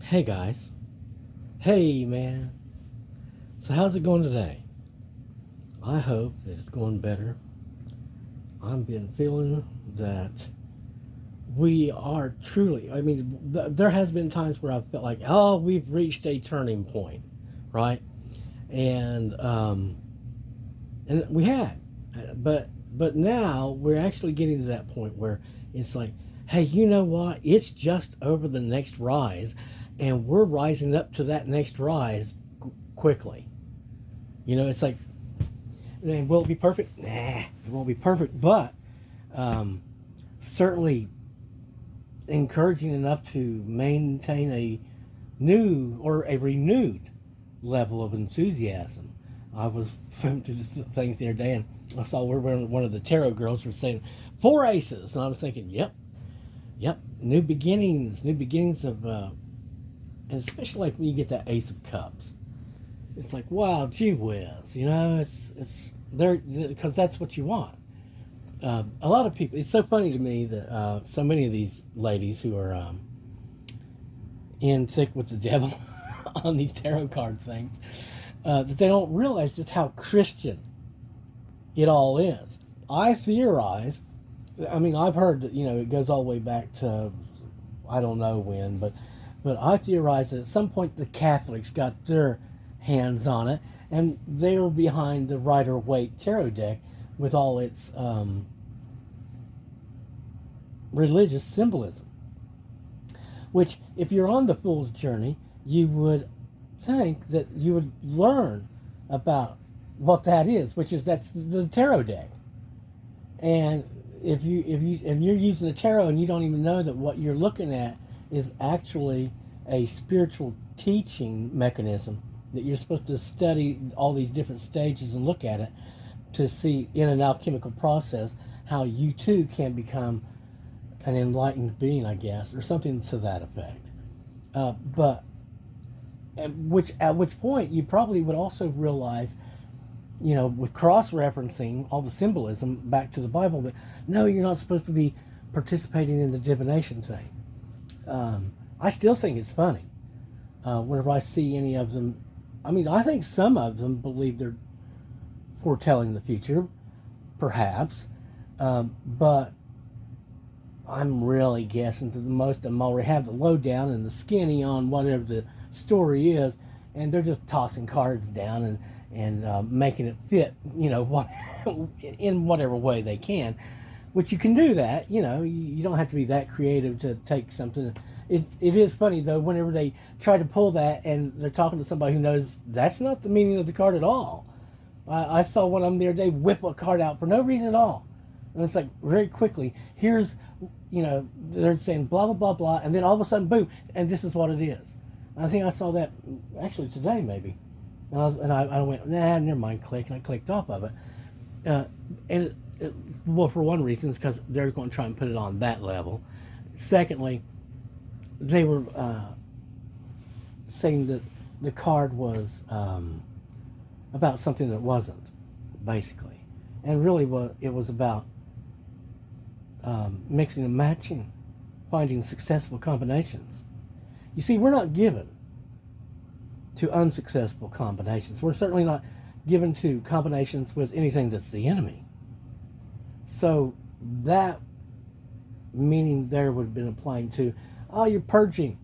Hey guys. Hey man. So how's it going today? I hope that it's going better. I've been feeling that we are truly, there has been times where I've felt like, oh, we've reached a turning point, right? And and we had. But now we're actually getting to that point where it's like, hey, you know what? It's just over the next rise and we're rising up to that next rise quickly. It's like, will it be perfect? Nah, it won't be perfect, but um, certainly encouraging enough to maintain a new or a renewed level of enthusiasm. I was flipping through the things the other day and I saw where one of the tarot girls was saying four aces, and I was thinking, yep, new beginnings of, and especially like when you get that Ace of Cups, it's like, wow, gee whiz, it's there because that's what you want. A lot of people. It's so funny to me that so many of these ladies who are in thick with the devil on these tarot card things, that they don't realize just how Christian it all is. I theorize. I've heard that it goes all the way back to I don't know when, but I theorize that at some point the Catholics got their hands on it, and they were behind the Rider Waite tarot deck with all its religious symbolism. Which, if you're on the Fool's Journey, you would think that you would learn about what that is, which is that's the tarot deck. And if you're using the tarot and you don't even know that what you're looking at is actually a spiritual teaching mechanism, that you're supposed to study all these different stages and look at it to see in an alchemical process how you too can become an enlightened being, I guess, or something to that effect. But at which point you probably would also realize, with cross referencing all the symbolism back to the Bible, that no, you're not supposed to be participating in the divination thing. I still think it's funny whenever I see any of them. I think some of them believe they're foretelling the future, perhaps, but I'm really guessing that the most of them already have the lowdown and the skinny on whatever the story is, and they're just tossing cards down and making it fit, what, in whatever way they can. Which you can do that, you don't have to be that creative to take something. It is funny though whenever they try to pull that and they're talking to somebody who knows that's not the meaning of the card at all. I saw one of them the other day whip a card out for no reason at all. And it's like very quickly, here's, they're saying blah, blah, blah, blah, and then all of a sudden, boom, and this is what it is. And I think I saw that actually today, maybe. And I went, nah, never mind, click, and I clicked off of it. Well, for one reason, it's because they're going to try and put it on that level. Secondly, they were saying that the card was about something that wasn't, basically. And really, it was about mixing and matching, finding successful combinations. You see, we're not given to unsuccessful combinations. We're certainly not given to combinations with anything that's the enemy. So that meaning there would have been applying to, oh, you're purging.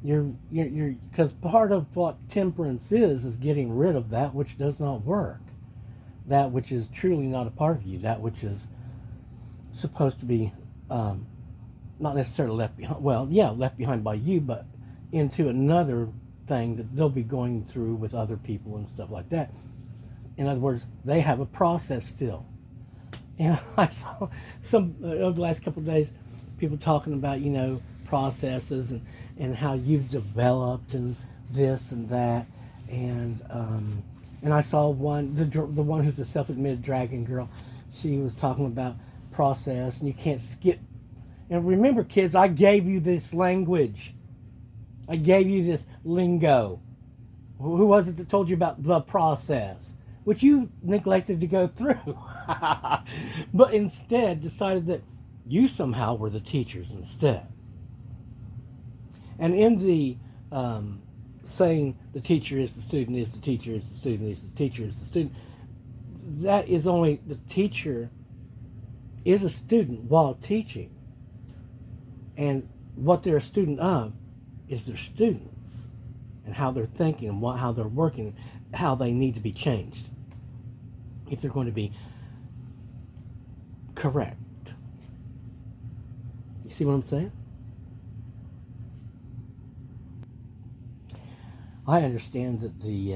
You're because part of what temperance is getting rid of that which does not work, that which is truly not a part of you, that which is supposed to be not necessarily left behind. Well, yeah, left behind by you, but into another thing that they'll be going through with other people and stuff like that. In other words, they have a process still. And I saw some over the last couple of days, people talking about processes and how you've developed and this and that, and I saw the one who's a self-admitted dragon girl. She was talking about process, and you can't skip. And remember, kids, I gave you this language. I gave you this lingo. Who was it that told you about the process, which you neglected to go through, but instead decided that you somehow were the teachers instead? And in the saying the teacher is the student is the teacher is the student is the teacher is the student, that is only the teacher is a student while teaching. And what they're a student of is their students and how they're thinking and how they're working, how they need to be changed if they're going to be correct. You see what I'm saying? I understand that the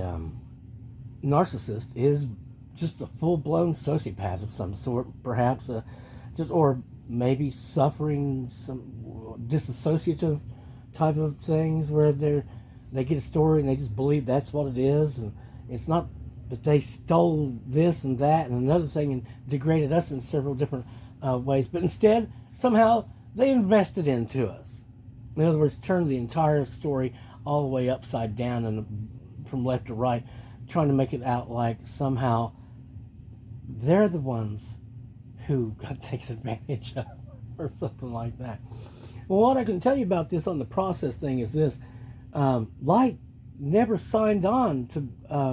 narcissist is just a full-blown sociopath of some sort, perhaps, or maybe suffering some disassociative type of things where they get a story and they just believe that's what it is, and it's not that they stole this and that and another thing and degraded us in several different ways, but instead somehow they invested into us. In other words, turned the entire story all the way upside down and from left to right, trying to make it out like somehow they're the ones who got taken advantage of or something like that. Well, what I can tell you about this on the process thing is this. Light never signed on to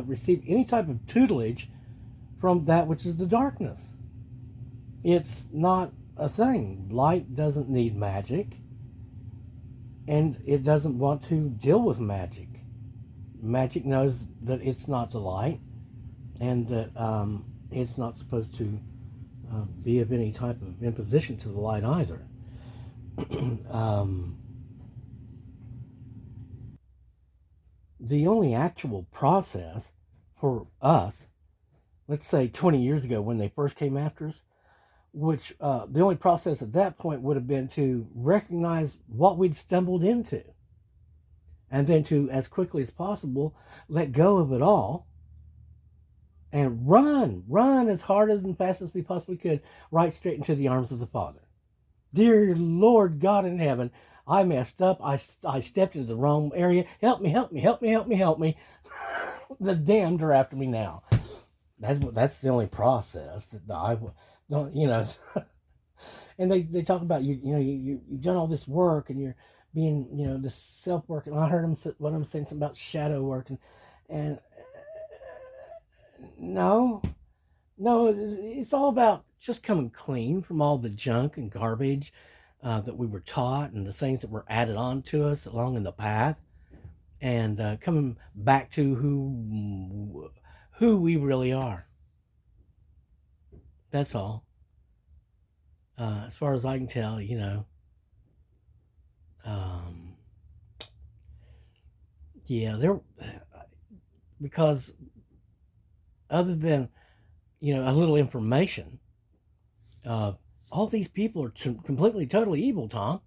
receive any type of tutelage from that which is the darkness. It's not a thing. Light doesn't need magic, and it doesn't want to deal with magic. Magic knows that it's not the light, and that it's not supposed to be of any type of imposition to the light either. The only actual process for us, let's say 20 years ago when they first came after us, which the only process at that point would have been to recognize what we'd stumbled into, and then to, as quickly as possible, let go of it all and run as hard and fast as we possibly could, right straight into the arms of the Father. Dear Lord God in heaven, I messed up. I stepped into the wrong area. Help me, help me, help me, help me, help me. The damned are after me now. That's the only process that I don't, and they talk about you've done all this work and you're being, this self work. And I heard one of them saying something about shadow work, and no, it's all about just coming clean from all the junk and garbage that we were taught and the things that were added on to us along in the path, and coming back to who we really are. That's all. As far as I can tell, there, because other than, a little information, all these people are completely, totally evil, Tom.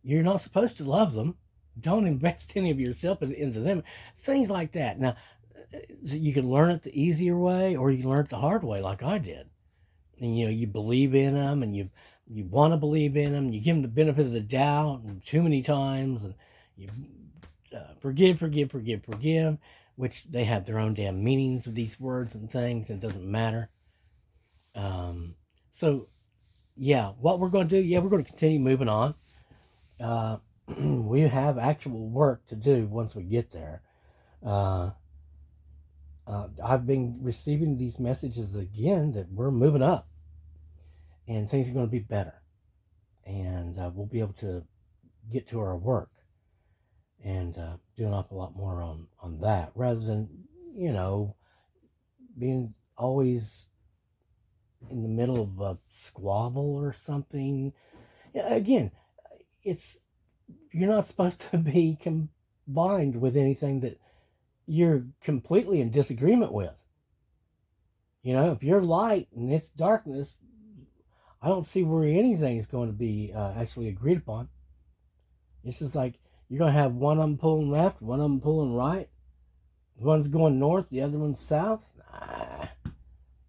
You're not supposed to love them. Don't invest any of yourself into them. Things like that. Now, you can learn it the easier way, or you can learn it the hard way, like I did. And you believe in them, and you want to believe in them. You give them the benefit of the doubt, and too many times, and you forgive, which they have their own damn meanings of these words and things, and it doesn't matter. So, what we're going to do, we're going to continue moving on. We have actual work to do once we get there. I've been receiving these messages again that we're moving up and things are going to be better, and we'll be able to get to our work and do an awful lot more on that, rather than being always in the middle of a squabble or something. Again, you're not supposed to be combined with anything that you're completely in disagreement with. If you're light and it's darkness, I don't see where anything is going to be actually agreed upon. It's just like you're going to have one of them pulling left, one of them pulling right. One's going north, the other one's south. Nah.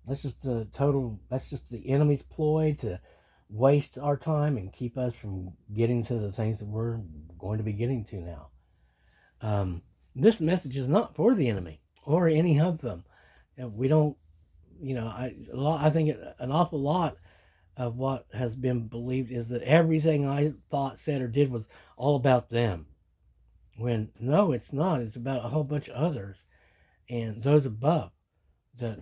That's just the enemy's ploy to waste our time and keep us from getting to the things that we're going to be getting to now. This message is not for the enemy or any of them. We don't, I think an awful lot of what has been believed is that everything I thought, said, or did was all about them. When no, it's not. It's about a whole bunch of others and those above that,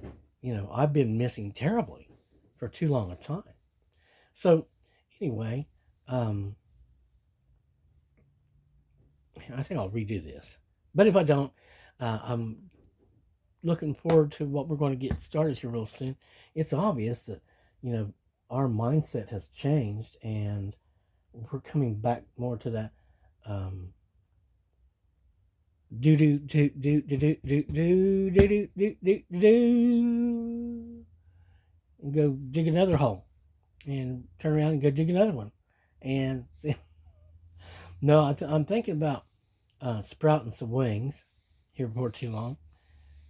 I've been missing terribly for too long a time. So, anyway, um, I think I'll redo this. But if I don't, I'm looking forward to what we're going to get started here real soon. It's obvious that, you know, our mindset has changed and we're coming back more to that um, do do do do do do do do do do do do and go dig another hole and turn around and go dig another one. And no, I'm thinking about sprouting some wings here before too long,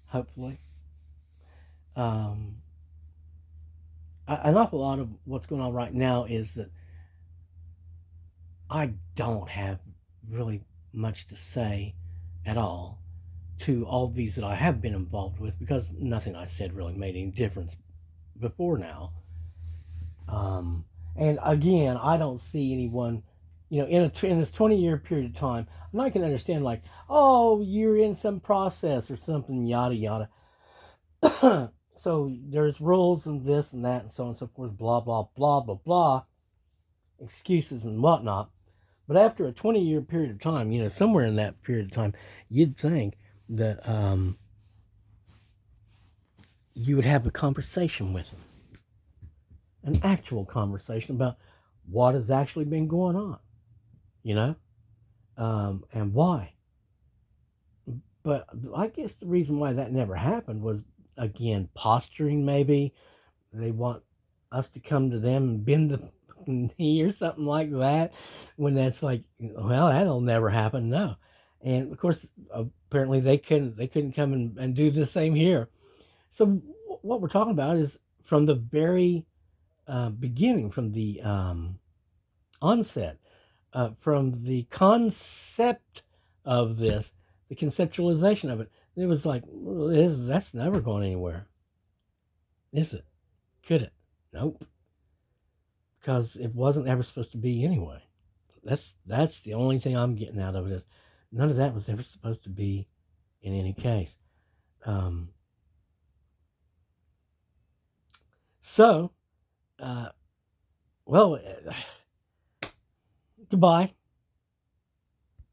hopefully. Um, an awful lot of what's going on right now is that I don't have really much to say at all to all these that I have been involved with because nothing I said really made any difference before now. And again, I don't see anyone, in this 20-year period of time, and I can understand like, oh, you're in some process or something, yada yada. So there's rules and this and that and so on and so forth, blah blah blah blah blah, excuses and whatnot. But after a 20-year period of time, somewhere in that period of time, you'd think that you would have a conversation with them, an actual conversation about what has actually been going on, you know, and why. But I guess the reason why that never happened was, again, posturing maybe. They want us to come to them and bend the knee or something like that, when that's like, well, that'll never happen. No. And of course, apparently they couldn't come and do the same here. So what we're talking about is from the very beginning, from the onset, from the concept of this, the conceptualization of it. It was like, well, that's never going anywhere, is it? Could it? Nope. Because it wasn't ever supposed to be anyway. That's the only thing I'm getting out of it is none of that was ever supposed to be in any case. Um, so, uh, well, goodbye.